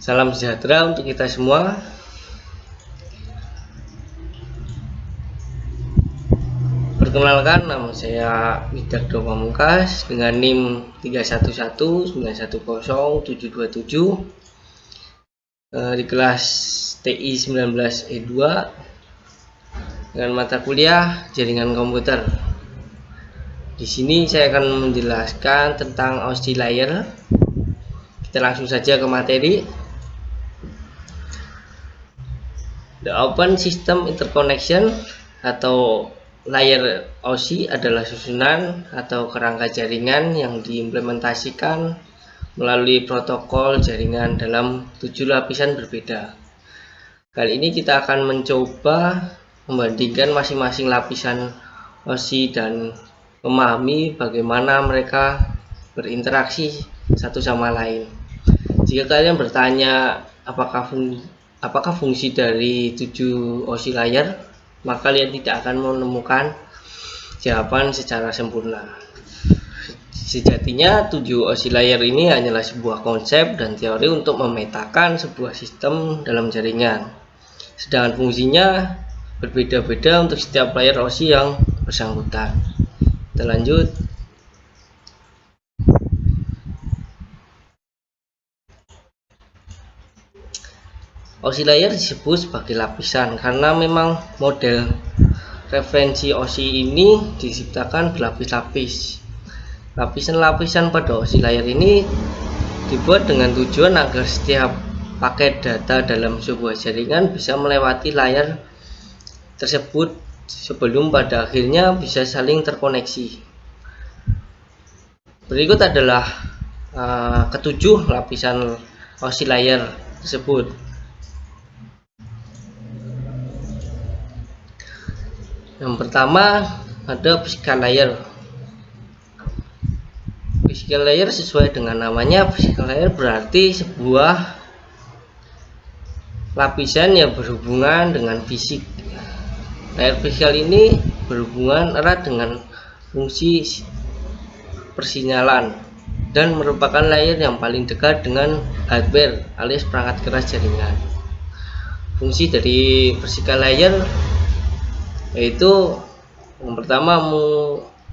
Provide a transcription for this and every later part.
Salam sejahtera untuk kita semua. Perkenalkan, nama saya Widardo Pamungkas dengan NIM 311910727 di kelas TI 19E2 dengan mata kuliah Jaringan Komputer. Di sini saya akan menjelaskan tentang OSI layer. Kita langsung saja ke materi. The Open System Interconnection atau layer OSI adalah susunan atau kerangka jaringan yang diimplementasikan melalui protokol jaringan dalam 7 lapisan berbeda. Kali ini kita akan mencoba membandingkan masing-masing lapisan OSI dan memahami bagaimana mereka berinteraksi satu sama lain. Jika kalian bertanya apakah fungsi dari 7 OSI layer, maka kalian tidak akan menemukan jawaban secara sempurna. Sejatinya 7 OSI layer ini hanyalah sebuah konsep dan teori untuk memetakan sebuah sistem dalam jaringan. Sedangkan fungsinya berbeda-beda untuk setiap layer OSI yang bersangkutan. Kita lanjut. OSI layer disebut sebagai lapisan karena memang model referensi OSI ini diciptakan berlapis-lapis. Lapisan-lapisan pada OSI layer ini dibuat dengan tujuan agar setiap paket data dalam sebuah jaringan bisa melewati layer tersebut sebelum pada akhirnya bisa saling terkoneksi. Berikut adalah ketujuh lapisan OSI layer tersebut. Yang pertama ada physical layer. Physical layer sesuai dengan namanya, physical layer berarti sebuah lapisan yang berhubungan dengan fisik. Layer physical ini berhubungan erat dengan fungsi persinyalan dan merupakan layer yang paling dekat dengan hardware alias perangkat keras jaringan. Fungsi dari physical layer yaitu yang pertama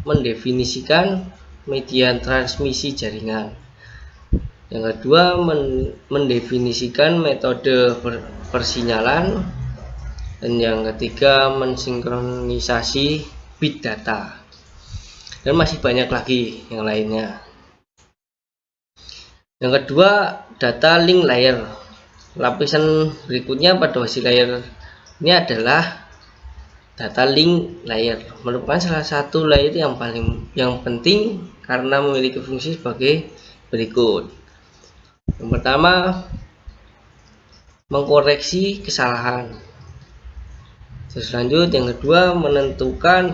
mendefinisikan media transmisi jaringan. Yang kedua mendefinisikan metode persinyalan, dan yang ketiga mensinkronisasi bit data, dan masih banyak lagi yang lainnya. Yang kedua data link layer. Lapisan berikutnya pada OSI layer ini adalah data link layer, merupakan salah satu layer yang penting karena memiliki fungsi sebagai berikut. Yang pertama, mengkoreksi kesalahan. Terus lanjut, yang kedua menentukan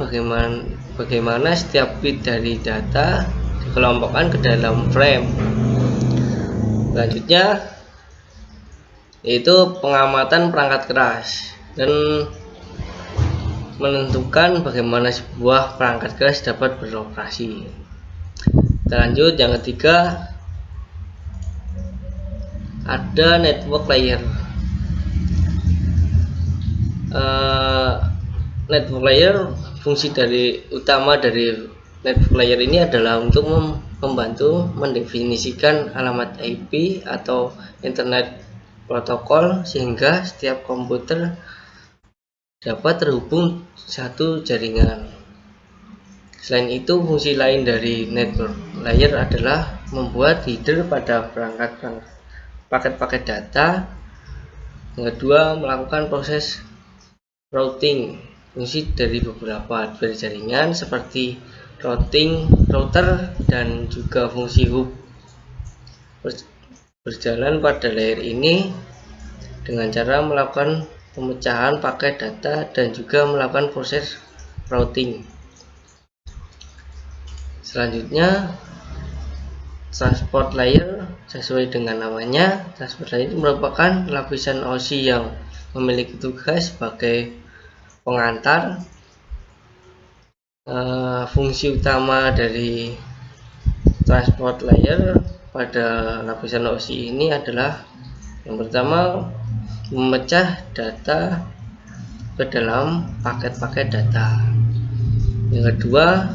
bagaimana setiap bit dari data dikelompokkan ke dalam frame. Selanjutnya yaitu pengamatan perangkat keras dan menentukan bagaimana sebuah perangkat keras dapat beroperasi. Kita lanjut, yang ketiga ada network layer. Network layer, fungsi utama dari network layer ini adalah untuk membantu mendefinisikan alamat IP atau internet protokol sehingga setiap komputer dapat terhubung satu jaringan. Selain itu, fungsi lain dari network layer adalah membuat header pada paket-paket data. Yang kedua, melakukan proses routing. Fungsi dari beberapa hardware jaringan seperti router dan juga fungsi hub berjalan pada layer ini dengan cara melakukan pemecahan paket data dan juga melakukan proses routing. Selanjutnya transport layer. Sesuai dengan namanya, transport layer merupakan lapisan OSI yang memiliki tugas sebagai pengantar. Fungsi utama dari transport layer pada lapisan OSI ini adalah Yang pertama, memecah data ke dalam paket-paket data. Yang kedua,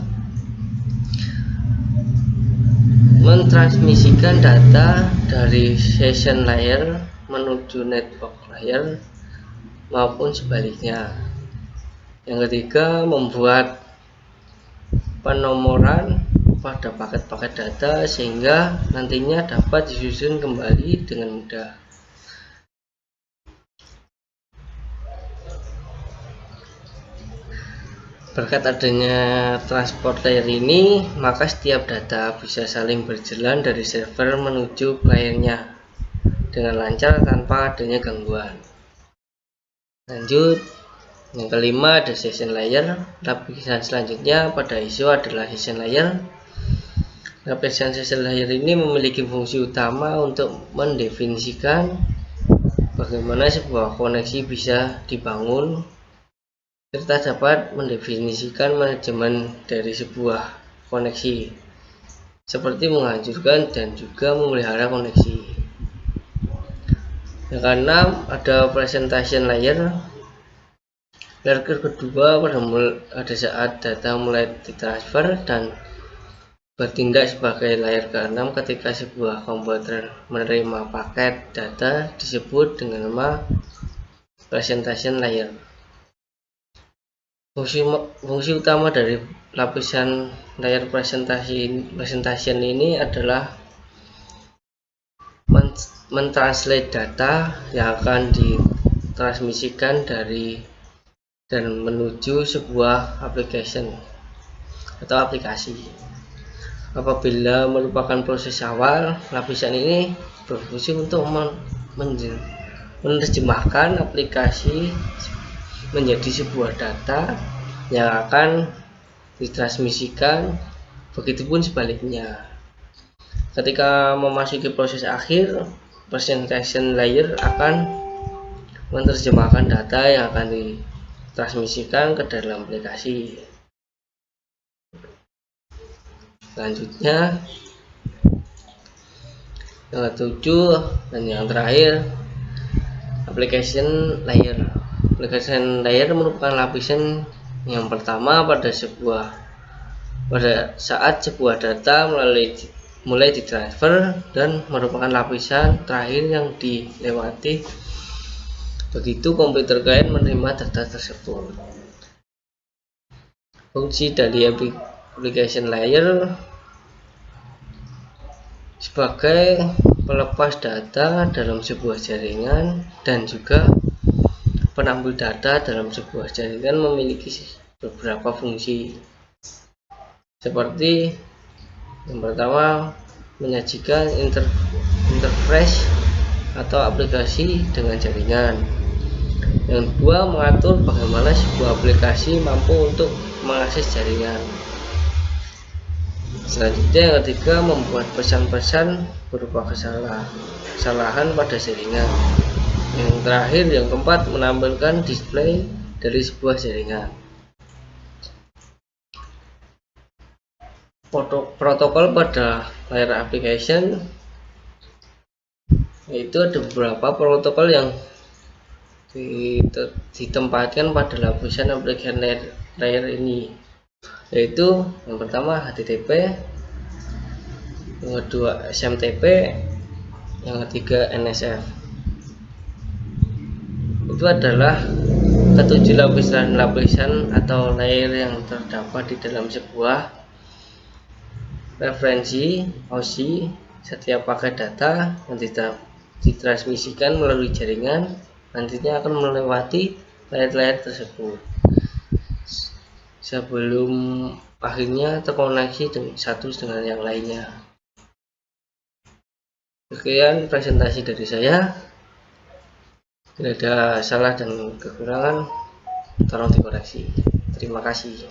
mentransmisikan data dari session layer menuju network layer maupun sebaliknya. Yang ketiga, membuat penomoran pada paket-paket data sehingga nantinya dapat disusun kembali dengan mudah. Berkat adanya transport layer ini, maka setiap data bisa saling berjalan dari server menuju kliennya dengan lancar tanpa adanya gangguan. Lanjut, yang kelima ada session layer. Lapisan selanjutnya pada ISO adalah session layer. Lapisan session layer ini memiliki fungsi utama untuk mendefinisikan bagaimana sebuah koneksi bisa dibangun, serta dapat mendefinisikan manajemen dari sebuah koneksi, seperti menghancurkan dan juga memelihara koneksi. Yang keenam ada presentation layer. Layer kedua pada saat data mulai ditransfer dan bertindak sebagai layer keenam ketika sebuah komputer menerima paket data disebut dengan nama presentation layer. Fungsi utama dari lapisan layer presentation ini adalah mentranslate data yang akan ditransmisikan dari dan menuju sebuah application atau aplikasi. Apabila merupakan proses awal, lapisan ini berfungsi untuk menerjemahkan aplikasi menjadi sebuah data yang akan ditransmisikan, begitupun sebaliknya. Ketika memasuki proses akhir, presentation layer akan menerjemahkan data yang akan ditransmisikan ke dalam aplikasi. Selanjutnya, yang ketujuh dan yang terakhir, application layer. Application layer merupakan lapisan yang pertama pada saat sebuah data mulai ditransfer dan merupakan lapisan terakhir yang dilewati begitu komputer klien menerima data tersebut. Fungsi dari application layer sebagai pelepas data dalam sebuah jaringan dan juga penampil data dalam sebuah jaringan memiliki beberapa fungsi, seperti yang pertama, menyajikan interface atau aplikasi dengan jaringan. Yang kedua, mengatur bagaimana sebuah aplikasi mampu untuk mengakses jaringan. Selanjutnya, yang ketiga, membuat pesan-pesan berupa kesalahan pada jaringan. Yang terakhir, yang keempat, menampilkan display dari sebuah jaringan. Protokol pada layer application, yaitu ada beberapa protokol yang ditempatkan pada lapisan application layer ini, yaitu yang pertama HTTP, yang kedua SMTP, yang ketiga NSF. Itu adalah ketujuh lapisan atau layer yang terdapat di dalam sebuah referensi OSI. Setiap paket data yang ditransmisikan melalui jaringan nantinya akan melewati layer-layer tersebut sebelum akhirnya terkoneksi satu dengan yang lainnya. Sekian presentasi dari saya. Bila ada salah dan kekurangan, tolong dikoreksi. Terima kasih.